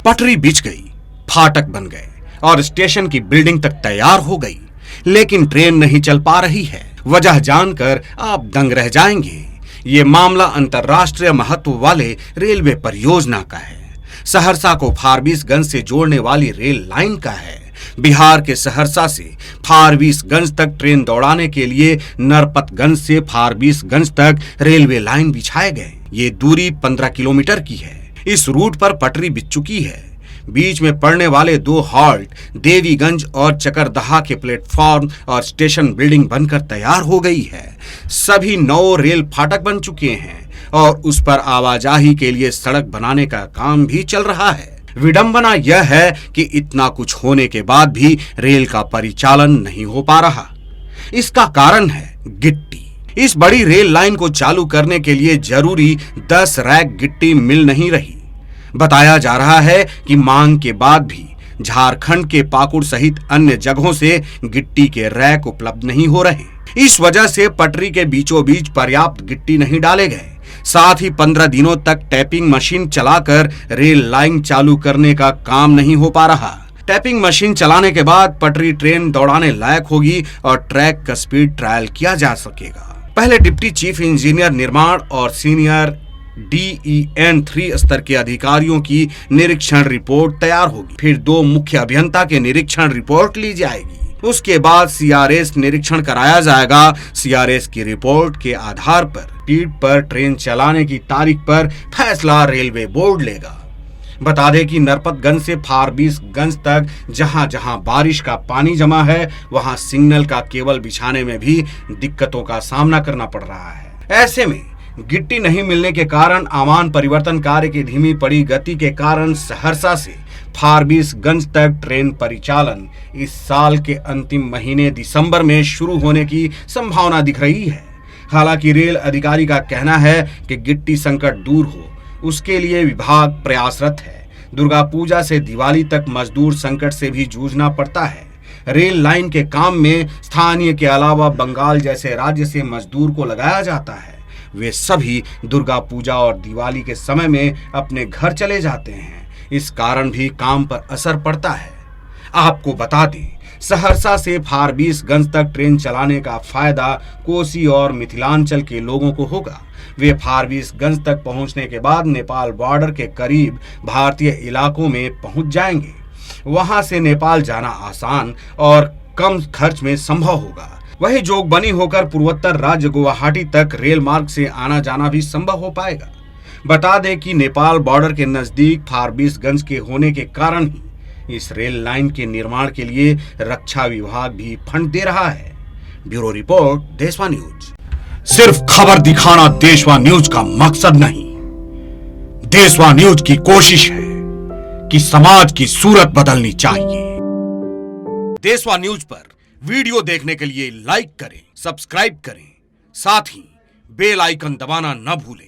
पटरी बिछ गई, फाटक बन गए और स्टेशन की बिल्डिंग तक तैयार हो गई, लेकिन ट्रेन नहीं चल पा रही है। वजह जानकर आप दंग रह जाएंगे। ये मामला अंतर्राष्ट्रीय महत्व वाले रेलवे परियोजना का है। सहरसा को फारबिसगंज से जोड़ने वाली रेल लाइन का है। बिहार के सहरसा से फारबिसगंज तक ट्रेन दौड़ाने के लिए नरपतगंज से फारबिसगंज तक रेलवे लाइन बिछाए गए। ये दूरी 15 किलोमीटर की है। इस रूट पर पटरी बिछ चुकी है। बीच में पड़ने वाले 2 हॉल्ट देवीगंज और चकरदहा के प्लेटफॉर्म और स्टेशन बिल्डिंग बनकर तैयार हो गई है। सभी 9 रेल फाटक बन चुके हैं और उस पर आवाजाही के लिए सड़क बनाने का काम भी चल रहा है। विडंबना यह है कि इतना कुछ होने के बाद भी रेल का परिचालन नहीं हो पा रहा। इसका कारण है गिट्टी। इस बड़ी रेल लाइन को चालू करने के लिए जरूरी 10 रैक गिट्टी मिल नहीं रही। बताया जा रहा है कि मांग के बाद भी झारखंड के पाकुड़ सहित अन्य जगहों से गिट्टी के रैक उपलब्ध नहीं हो रहे। इस वजह से पटरी के बीचों बीच पर्याप्त गिट्टी नहीं डाले गए। साथ ही 15 दिनों तक टैपिंग मशीन चलाकर रेल लाइन चालू करने का काम नहीं हो पा रहा। टैपिंग मशीन चलाने के बाद पटरी ट्रेन दौड़ाने लायक होगी और ट्रैक का स्पीड ट्रायल किया जा सकेगा। पहले डिप्टी चीफ इंजीनियर निर्माण और सीनियर DEN 3 स्तर के अधिकारियों की निरीक्षण रिपोर्ट तैयार होगी। फिर 2 मुख्य अभियंता के निरीक्षण रिपोर्ट ली जाएगी। उसके बाद CRS निरीक्षण कराया जाएगा। CRS की रिपोर्ट के आधार पर स्पीड पर ट्रेन चलाने की तारीख पर फैसला रेलवे बोर्ड लेगा। बता दें कि नरपतगंज से फारबिसगंज तक जहां जहां बारिश का पानी जमा है, वहां सिग्नल का केबल बिछाने में भी दिक्कतों का सामना करना पड़ रहा है। ऐसे में गिट्टी नहीं मिलने के कारण आमान परिवर्तन कार्य की धीमी पड़ी गति के कारण सहरसा से फारबिसगंज तक ट्रेन परिचालन इस साल के अंतिम महीने दिसंबर में शुरू होने की संभावना दिख रही है। हालांकि रेल अधिकारी का कहना है कि गिट्टी संकट दूर हो, उसके लिए विभाग प्रयासरत है। दुर्गा पूजा से दिवाली तक मजदूर संकट से भी जूझना पड़ता है। रेल लाइन के काम में स्थानीय के अलावा बंगाल जैसे राज्य से मजदूर को लगाया जाता है। वे सभी दुर्गा पूजा और दिवाली के समय में अपने घर चले जाते हैं। इस कारण भी काम पर असर पड़ता है। आपको बता दें, सहरसा से फारबिसगंज तक ट्रेन चलाने का फायदा कोसी और मिथिलांचल के लोगों को होगा। वे फारबिसगंज तक पहुंचने के बाद नेपाल बॉर्डर के करीब भारतीय इलाकों में पहुंच जाएंगे। वहां से नेपाल जाना आसान और कम खर्च में संभव होगा। वही जोगबनी होकर पूर्वोत्तर राज्य गुवाहाटी तक रेल मार्ग से आना जाना भी संभव हो पाएगा। बता दें कि नेपाल बॉर्डर के नजदीक फारबिसगंज के होने के कारण ही इस रेल लाइन के निर्माण के लिए रक्षा विभाग भी फंड दे रहा है। ब्यूरो रिपोर्ट, देशवा न्यूज। सिर्फ खबर दिखाना देशवा न्यूज का मकसद नहीं। देशवा न्यूज की कोशिश है कि समाज की सूरत बदलनी चाहिए। देशवा न्यूज पर वीडियो देखने के लिए लाइक करें, सब्सक्राइब करें, साथ ही बेल आइकन दबाना न भूलें।